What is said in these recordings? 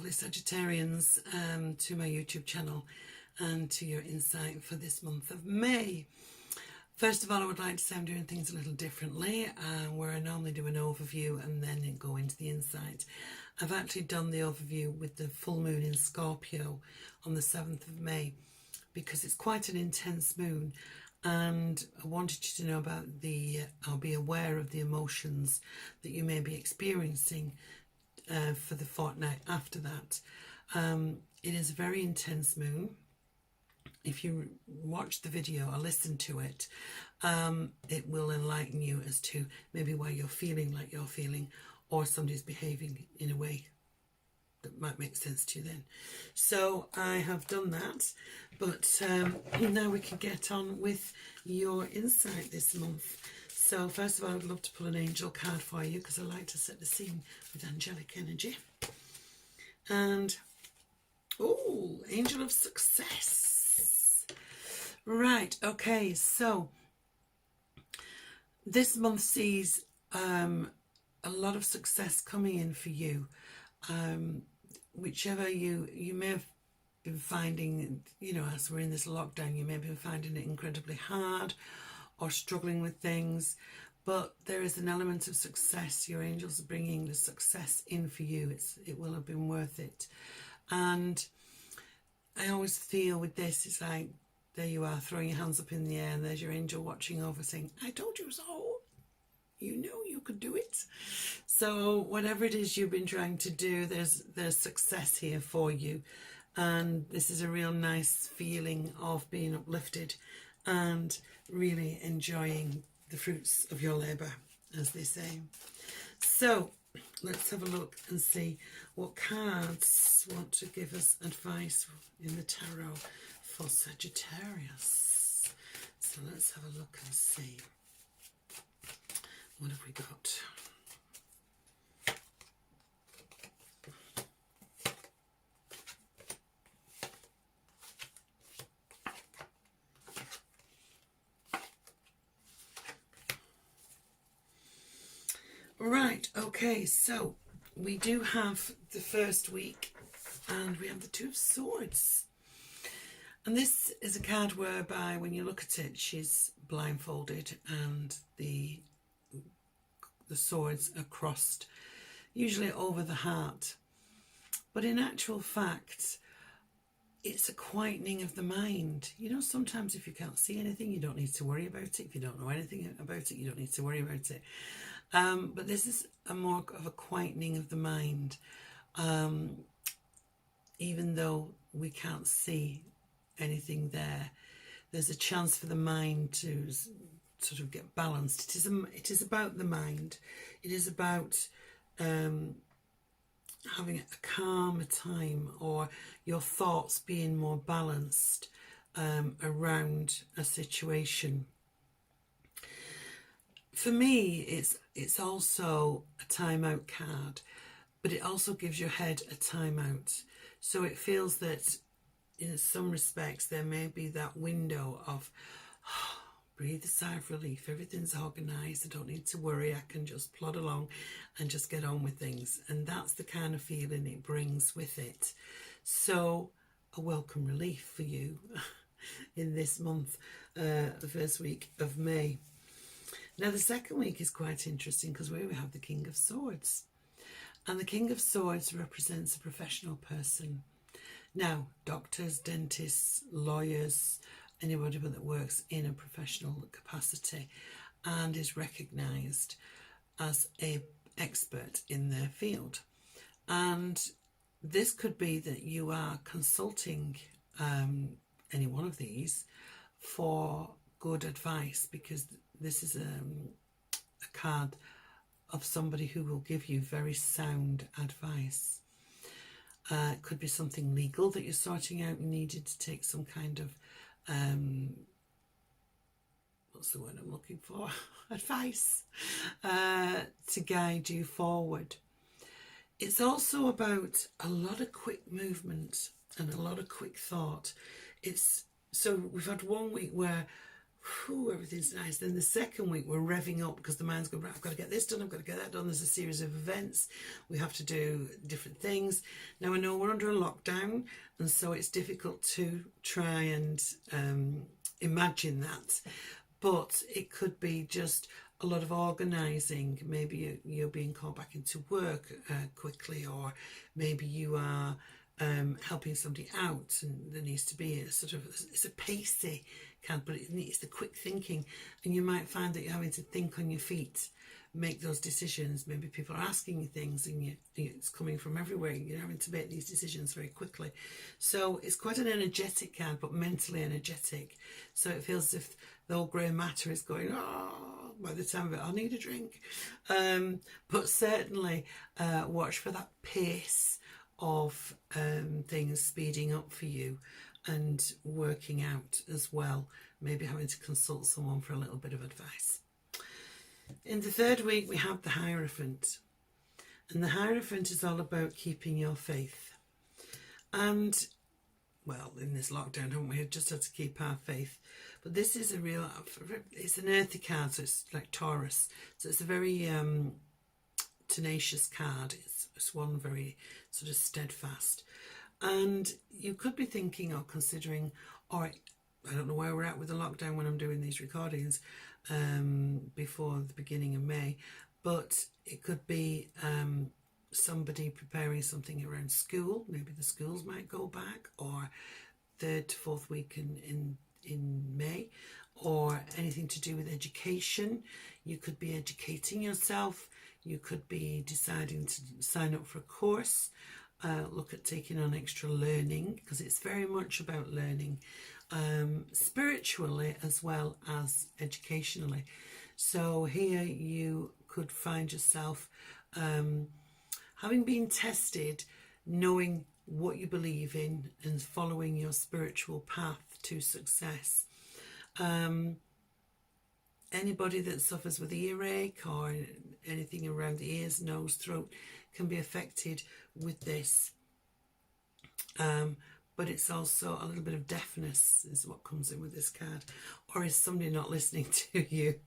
lovely Sagittarians, to my YouTube channel and to your insight for this month of May. First of all, I would like to say I'm doing things a little differently, where I normally do an overview and then go into the insight. I've actually done the overview with the full moon in Scorpio on the 7th of May because it's quite an intense moon, and I wanted you to know about or be aware of the emotions that you may be experiencing for the fortnight after that. It is a very intense moon. If you watch the video or listen to it, it will enlighten you as to maybe why you're feeling like you're feeling, or somebody's behaving in a way that might make sense to you then. So I have done that, but now we can get on with your insight this month. So first of all, I'd love to pull an angel card for you because I like to set the scene with angelic energy. And, oh, Angel of Success. Right, okay, so this month sees a lot of success coming in for you. Whichever you may have been finding, you know, as we're in this lockdown, you may have been finding it incredibly hard or struggling with things, but there is an element of success. Your angels are bringing the success in for you. It will have been worth it. And I always feel with this, it's like, there you are, throwing your hands up in the air, and there's your angel watching over saying, I told you so. You know you could do it. So whatever it is you've been trying to do, there's success here for you. And this is a real nice feeling of being uplifted and really enjoying the fruits of your labour, as they say. So let's have a look and see what cards want to give us advice in the tarot for Sagittarius. So let's have a look and see. What have we got? Right, okay, so we do have the first week and we have the Two of Swords. And this is a card whereby when you look at it, she's blindfolded and the swords are crossed, usually over the heart. But in actual fact, it's a quietening of the mind. You know, sometimes if you can't see anything, you don't need to worry about it. If you don't know anything about it, you don't need to worry about it. But this is more of a quietening of the mind. Even though we can't see anything there, there's a chance for the mind to sort of get balanced. It is about the mind. It is about having a calmer time, or your thoughts being more balanced around a situation. For me, it's also a timeout card, but it also gives your head a timeout. So it feels that in some respects there may be that window of breathe a sigh of relief. Everything's organised. I don't need to worry. I can just plod along and just get on with things. And that's the kind of feeling it brings with it. So a welcome relief for you in this month, the first week of May. Now the second week is quite interesting because we have the King of Swords. And the King of Swords represents a professional person. Now, doctors, dentists, lawyers, anybody that works in a professional capacity and is recognised as an expert in their field. And this could be that you are consulting any one of these for good advice, because this is a card of somebody who will give you very sound advice. It could be something legal that you're sorting out and needed to take some kind of what's the word I'm looking for? Advice to guide you forward. It's also about a lot of quick movement and a lot of quick thought. So we've had 1 week where whew, everything's nice. Then the second week we're revving up because the mind's going, right, I've got to get this done, I've got to get that done. There's a series of events, we have to do different things. Now I know we're under a lockdown, and so it's difficult to try and imagine that, but it could be just a lot of organising. Maybe you're being called back into work quickly, or maybe you are helping somebody out, and there needs to be a sort of, it's a pacey card, but it's the quick thinking, and you might find that you're having to think on your feet, make those decisions. Maybe people are asking you things, and it's coming from everywhere. You're having to make these decisions very quickly. So it's quite an energetic card, but mentally energetic. So it feels as if the whole grey matter is going, oh, by the time of it, I'll need a drink. But certainly watch for that pace of things speeding up for you and working out as well. Maybe having to consult someone for a little bit of advice. In the third week, we have the Hierophant. And the Hierophant is all about keeping your faith. And, well, in this lockdown, haven't we just had to keep our faith? But this is a real, it's an earthy card, so it's like Taurus. So it's a very tenacious card. It's one very sort of steadfast. And you could be thinking or considering, all right, I don't know where we're at with the lockdown when I'm doing these recordings before the beginning of May, but it could be somebody preparing something around school. Maybe the schools might go back, or third to fourth week in May, or anything to do with education. You could be educating yourself. You could be deciding to sign up for a course, look at taking on extra learning, because it's very much about learning spiritually as well as educationally. So here you could find yourself having been tested, knowing what you believe in and following your spiritual path to success. Anybody that suffers with earache or anything around the ears, nose, throat can be affected with this. But it's also a little bit of deafness is what comes in with this card. Or is somebody not listening to you?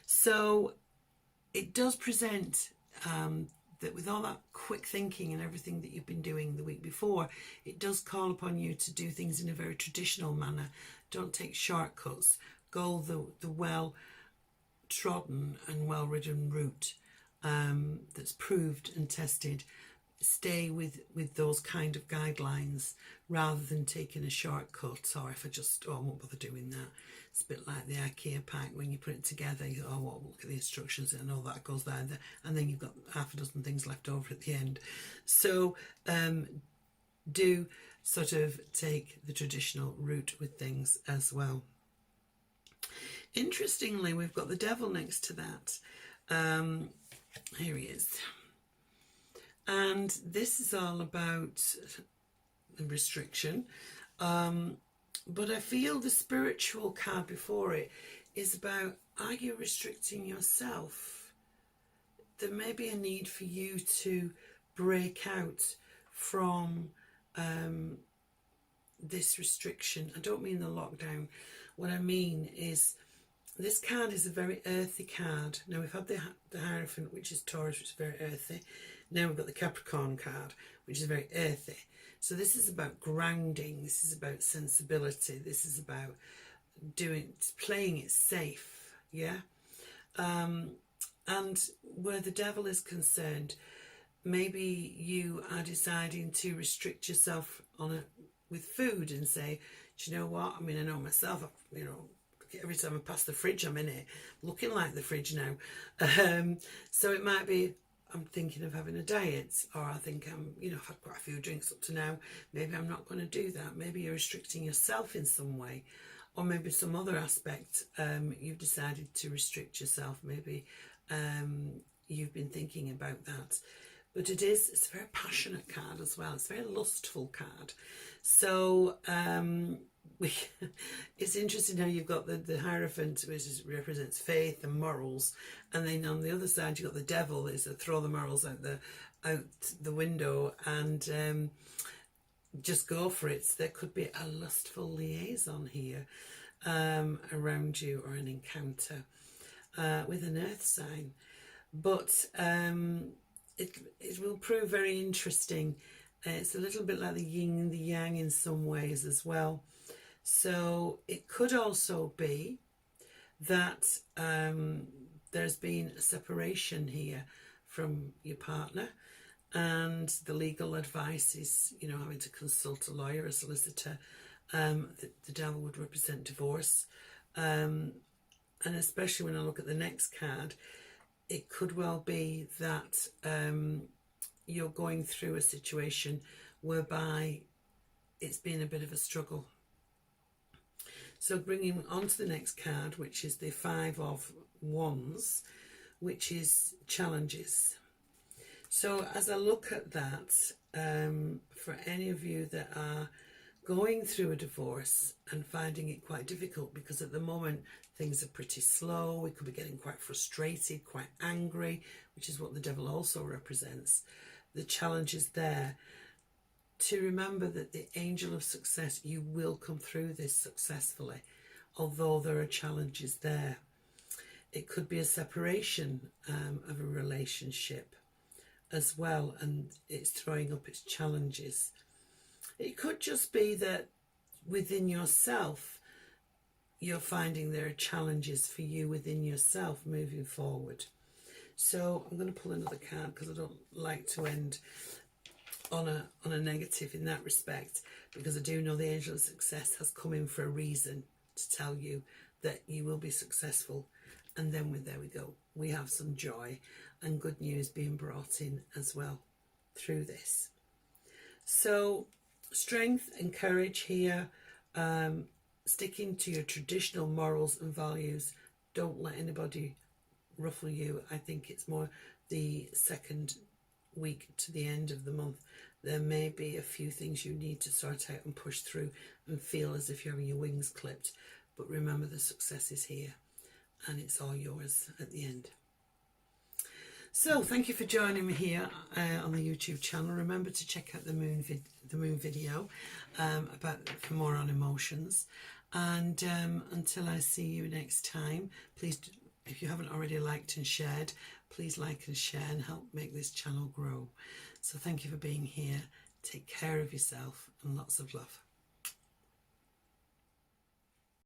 So it does present that with all that quick thinking and everything that you've been doing the week before, it does call upon you to do things in a very traditional manner. Don't take shortcuts. Go the well-trodden and well-ridden route that's proved and tested. Stay with those kind of guidelines rather than taking a shortcut, or if I won't bother doing that. It's a bit like the IKEA pack. When you put it together, you go, oh, well, look at the instructions and all that goes there, and then you've got half a dozen things left over at the end. So do sort of take the traditional route with things as well. Interestingly, we've got the Devil next to that. Here he is. And this is all about restriction. But I feel the spiritual card before it is about, are you restricting yourself? There may be a need for you to break out from this restriction. I don't mean the lockdown. What I mean is, this card is a very earthy card. Now we've had the Hierophant, which is Taurus, which is very earthy. Now we've got the Capricorn card, which is very earthy. So this is about grounding. This is about sensibility. This is about playing it safe. Yeah. And where the Devil is concerned, maybe you are deciding to restrict yourself with food and say, do you know what? I mean, I know myself, every time I pass the fridge, I'm in it, looking like the fridge now. So it might be, I'm thinking of having a diet, or I think I've had quite a few drinks up to now. Maybe I'm not going to do that. Maybe you're restricting yourself in some way, or maybe some other aspect. You've decided to restrict yourself. Maybe you've been thinking about that. But it's a very passionate card as well. It's a very lustful card. So it's interesting how you've got the Hierophant, which represents faith and morals, and then on the other side you've got the Devil, is to throw the morals out the window, and just go for it. So there could be a lustful liaison here around you, or an encounter with an earth sign. But it will prove very interesting. It's a little bit like the yin and the yang in some ways as well. So it could also be that there's been a separation here from your partner, and the legal advice is, you know, having to consult a lawyer, a solicitor. The devil would represent divorce. And especially when I look at the next card, it could well be that you're going through a situation whereby it's been a bit of a struggle. So bringing on to the next card, which is the Five of Wands, which is challenges. So as I look at that, for any of you that are going through a divorce and finding it quite difficult, because at the moment things are pretty slow, we could be getting quite frustrated, quite angry, which is what the devil also represents. The challenge is there to remember that the angel of success, you will come through this successfully, although there are challenges there. It could be a separation of a relationship as well, and it's throwing up its challenges. It could just be that within yourself, you're finding there are challenges for you within yourself moving forward. So I'm going to pull another card, because I don't like to end on a negative in that respect, because I do know the angel of success has come in for a reason, to tell you that you will be successful. And then there we go. We have some joy and good news being brought in as well through this. So strength and courage here, sticking to your traditional morals and values. Don't let anybody ruffle you. I think it's more the second week to the end of the month. There may be a few things you need to sort out and push through and feel as if you're having your wings clipped. But remember, the success is here and it's all yours at the end. So thank you for joining me here on the YouTube channel. Remember to check out the moon video for more on emotions. And until I see you next time, please, if you haven't already liked and shared, please like and share and help make this channel grow. So thank you for being here. Take care of yourself and lots of love.